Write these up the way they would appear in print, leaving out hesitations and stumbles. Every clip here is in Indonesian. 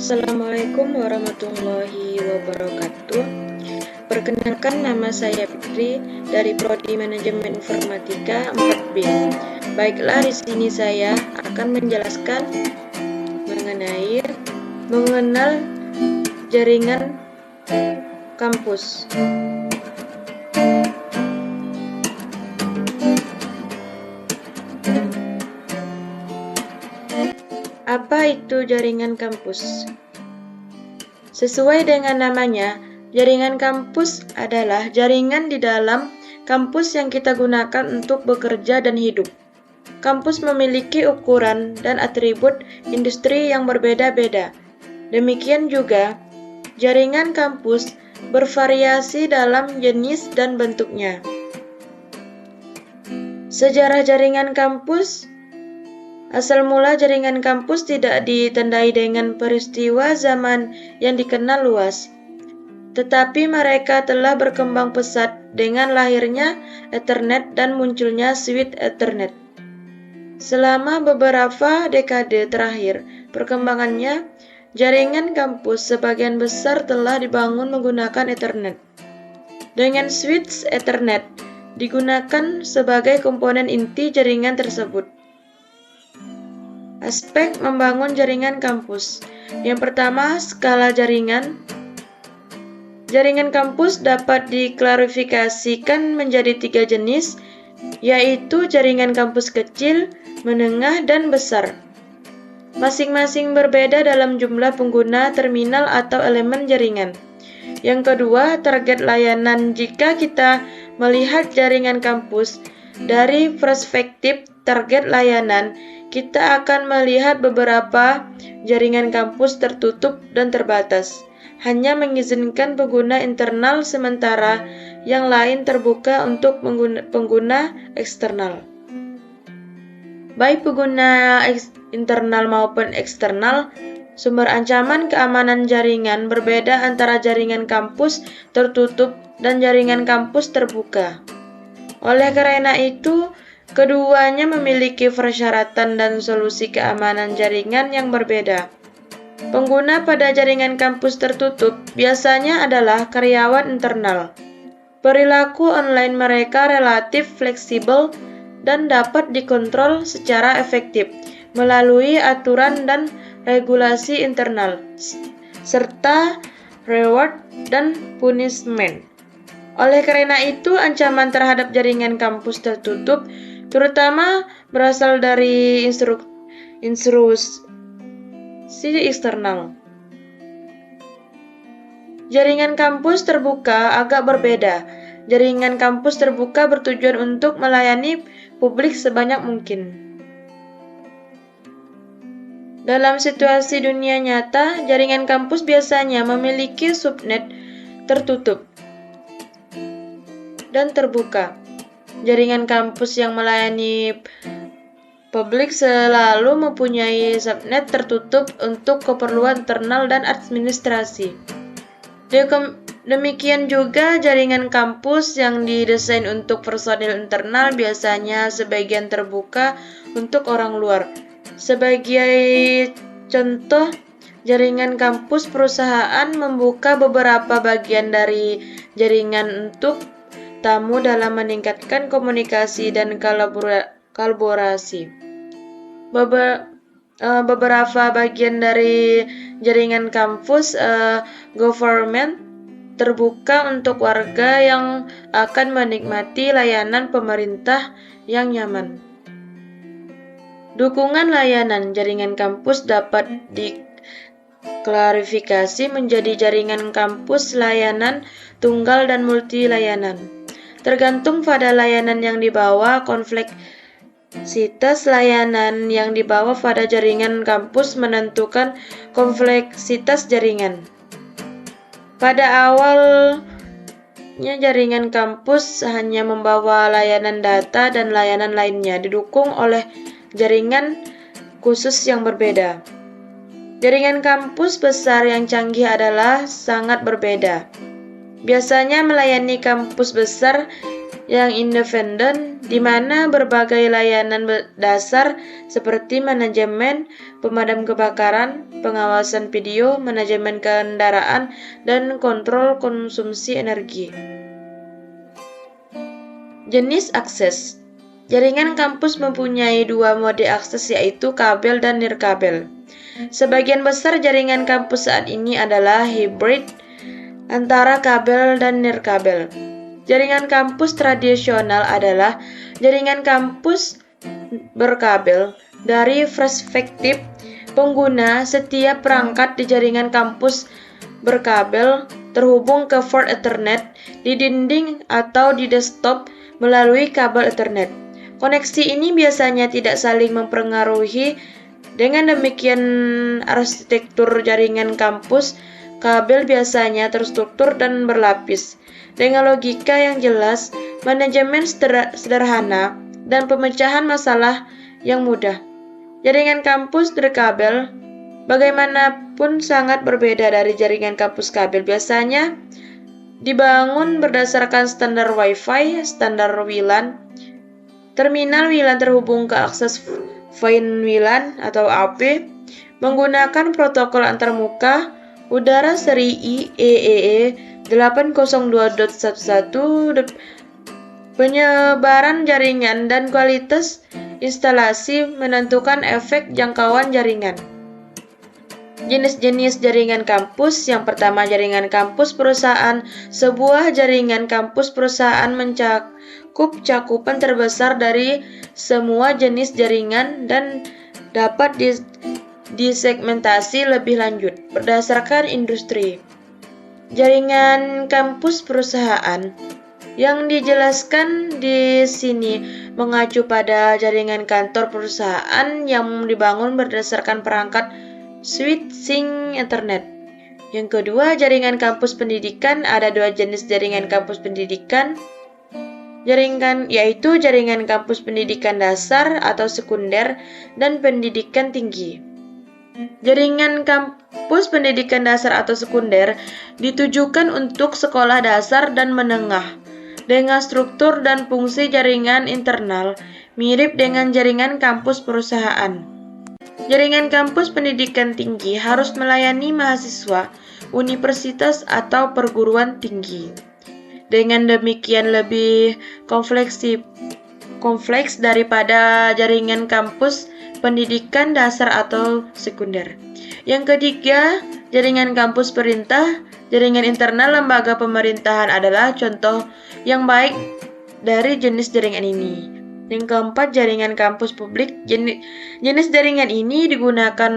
Assalamualaikum warahmatullahi wabarakatuh. Perkenalkan, nama saya Fitri dari Prodi Manajemen Informatika 4B. Baiklah, di sini saya akan menjelaskan mengenal jaringan kampus. Apa itu jaringan kampus? Sesuai dengan namanya, jaringan kampus adalah jaringan di dalam kampus yang kita gunakan untuk bekerja dan hidup. Kampus memiliki ukuran dan atribut industri yang berbeda-beda. Demikian juga, jaringan kampus bervariasi dalam jenis dan bentuknya. Sejarah jaringan kampus. Asal mula jaringan kampus tidak ditandai dengan peristiwa zaman yang dikenal luas, tetapi mereka telah berkembang pesat dengan lahirnya Ethernet dan munculnya switch Ethernet. Selama beberapa dekade terakhir perkembangannya, jaringan kampus sebagian besar telah dibangun menggunakan Ethernet. Dengan switch Ethernet digunakan sebagai komponen inti jaringan tersebut. Aspek membangun jaringan kampus. Yang pertama, skala jaringan. Jaringan kampus dapat diklarifikasikan menjadi 3 jenis, yaitu jaringan kampus kecil, menengah, dan besar. Masing-masing berbeda dalam jumlah pengguna, terminal, atau elemen jaringan. Yang kedua, target layanan. Jika kita melihat jaringan kampus dari perspektif target layanan, kita akan melihat beberapa jaringan kampus tertutup dan terbatas, hanya mengizinkan pengguna internal, sementara yang lain terbuka untuk pengguna eksternal. Baik pengguna internal maupun eksternal, sumber ancaman keamanan jaringan berbeda antara jaringan kampus tertutup dan jaringan kampus terbuka. Oleh karena itu, keduanya memiliki persyaratan dan solusi keamanan jaringan yang berbeda. Pengguna pada jaringan kampus tertutup biasanya adalah karyawan internal. Perilaku online mereka relatif fleksibel dan dapat dikontrol secara efektif melalui aturan dan regulasi internal, serta reward dan punishment. Oleh karena itu, ancaman terhadap jaringan kampus tertutup terutama berasal dari intrusi eksternal. Jaringan kampus terbuka agak berbeda. Jaringan kampus terbuka bertujuan untuk melayani publik sebanyak mungkin. Dalam situasi dunia nyata, jaringan kampus biasanya memiliki subnet tertutup dan terbuka. Jaringan kampus yang melayani publik selalu mempunyai subnet tertutup untuk keperluan internal dan administrasi. Demikian juga jaringan kampus yang didesain untuk personil internal biasanya sebagian terbuka untuk orang luar. Sebagai contoh, jaringan kampus perusahaan membuka beberapa bagian dari jaringan untuk tamu dalam meningkatkan komunikasi dan kolaborasi. Beberapa bagian dari jaringan kampus government terbuka untuk warga yang akan menikmati layanan pemerintah yang nyaman. Dukungan layanan. Jaringan kampus dapat diklarifikasi menjadi jaringan kampus layanan tunggal dan multi layanan. Tergantung pada layanan yang dibawa, kompleksitas layanan yang dibawa pada jaringan kampus menentukan kompleksitas jaringan. Pada awalnya jaringan kampus hanya membawa layanan data dan layanan lainnya didukung oleh jaringan khusus yang berbeda. Jaringan kampus besar yang canggih adalah sangat berbeda. Biasanya melayani kampus besar yang independen, di mana berbagai layanan dasar seperti manajemen, pemadam kebakaran, pengawasan video, manajemen kendaraan, dan kontrol konsumsi energi. Jenis akses. Jaringan kampus mempunyai dua mode akses, yaitu kabel dan nirkabel. Sebagian besar jaringan kampus saat ini adalah hybrid antara kabel dan nirkabel. Jaringan kampus tradisional adalah jaringan kampus berkabel. Dari perspektif pengguna, setiap perangkat di jaringan kampus berkabel terhubung ke port Ethernet di dinding atau di desktop melalui kabel Ethernet. Koneksi ini biasanya tidak saling mempengaruhi. Dengan demikian, arsitektur jaringan kampus kabel biasanya terstruktur dan berlapis. Dengan logika yang jelas, manajemen sederhana, dan pemecahan masalah yang mudah. Jaringan kampus berkabel bagaimanapun sangat berbeda dari jaringan kampus kabel. Biasanya dibangun berdasarkan standar Wi-Fi, standar WLAN. Terminal WLAN terhubung ke akses VAN WLAN atau AP menggunakan protokol antarmuka udara seri IEEE 802.11. Penyebaran jaringan dan kualitas instalasi menentukan efek jangkauan jaringan. Jenis-jenis jaringan kampus. Yang pertama, jaringan kampus perusahaan. Sebuah jaringan kampus perusahaan mencakup cakupan terbesar dari semua jenis jaringan dan dapat disegmentasi lebih lanjut berdasarkan industri. Jaringan kampus perusahaan yang dijelaskan di sini mengacu pada jaringan kantor perusahaan yang dibangun berdasarkan perangkat switching Ethernet. Yang kedua, jaringan kampus pendidikan. Ada dua jenis jaringan kampus pendidikan, yaitu jaringan kampus pendidikan dasar atau sekunder dan pendidikan tinggi. Jaringan kampus pendidikan dasar atau sekunder ditujukan untuk sekolah dasar dan menengah dengan struktur dan fungsi jaringan internal mirip dengan jaringan kampus perusahaan. Jaringan kampus pendidikan tinggi harus melayani mahasiswa universitas atau perguruan tinggi. Dengan demikian lebih kompleks daripada jaringan kampus pendidikan dasar atau sekunder. Yang ketiga, jaringan kampus perintah. Jaringan internal lembaga pemerintahan adalah contoh yang baik dari jenis jaringan ini. Yang keempat, jaringan kampus publik. Jenis jaringan ini digunakan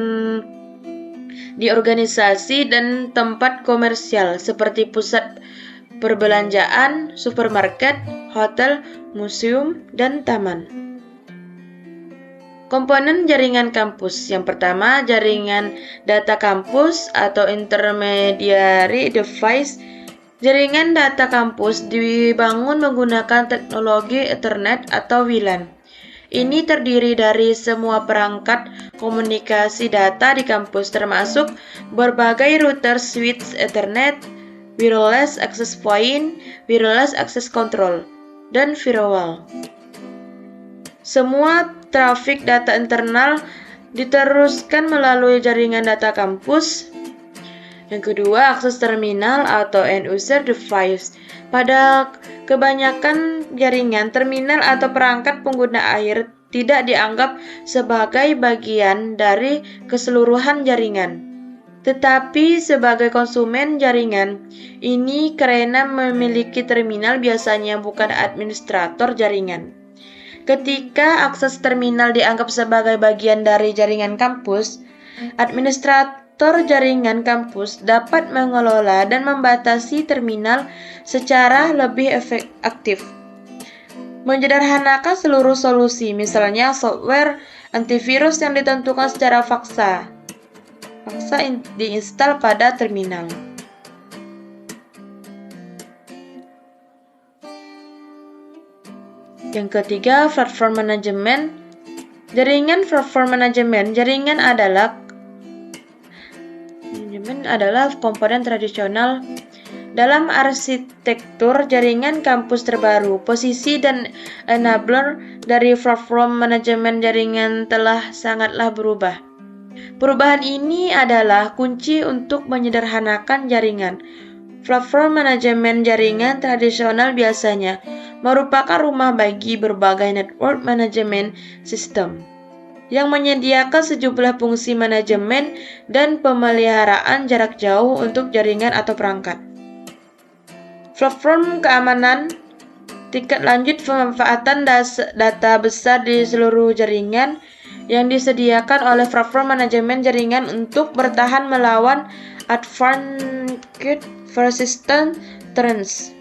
di organisasi dan tempat komersial seperti pusat perbelanjaan, supermarket, hotel, museum, dan taman. Komponen jaringan kampus. Yang pertama, jaringan data kampus atau intermediary device. Jaringan data kampus dibangun menggunakan teknologi Ethernet atau WLAN. Ini terdiri dari semua perangkat komunikasi data di kampus, termasuk berbagai router, switch Ethernet, wireless access point, wireless access control, dan firewall. Semua trafik data internal diteruskan melalui jaringan data kampus. Yang kedua, akses terminal atau end user device. Pada kebanyakan jaringan, terminal atau perangkat pengguna akhir tidak dianggap sebagai bagian dari keseluruhan jaringan, tetapi sebagai konsumen jaringan. Ini karena memiliki terminal biasanya bukan administrator jaringan. Ketika akses terminal dianggap sebagai bagian dari jaringan kampus, administrator jaringan kampus dapat mengelola dan membatasi terminal secara lebih aktif. Menyederhanakan seluruh solusi, misalnya software antivirus yang ditentukan secara paksa diinstal pada terminal. Yang ketiga, platform manajemen. Jaringan platform manajemen. Jaringan adalah komponen tradisional Dalam arsitektur jaringan kampus terbaru, posisi dan enabler dari platform manajemen jaringan telah sangatlah berubah. Perubahan ini adalah kunci untuk menyederhanakan jaringan. Platform manajemen jaringan tradisional biasanya merupakan rumah bagi berbagai network management system yang menyediakan sejumlah fungsi manajemen dan pemeliharaan jarak jauh untuk jaringan atau perangkat. Platform keamanan tingkat lanjut pemanfaatan data besar di seluruh jaringan yang disediakan oleh platform manajemen jaringan untuk bertahan melawan advanced persistent threats.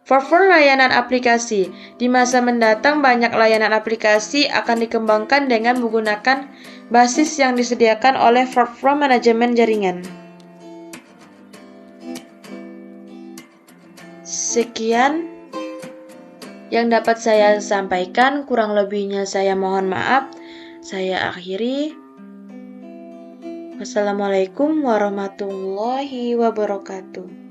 Platform layanan aplikasi. Di masa mendatang, banyak layanan aplikasi akan dikembangkan dengan menggunakan basis yang disediakan oleh platform manajemen jaringan. Sekian yang dapat saya sampaikan, kurang lebihnya saya mohon maaf. Saya akhiri. Wassalamualaikum warahmatullahi wabarakatuh.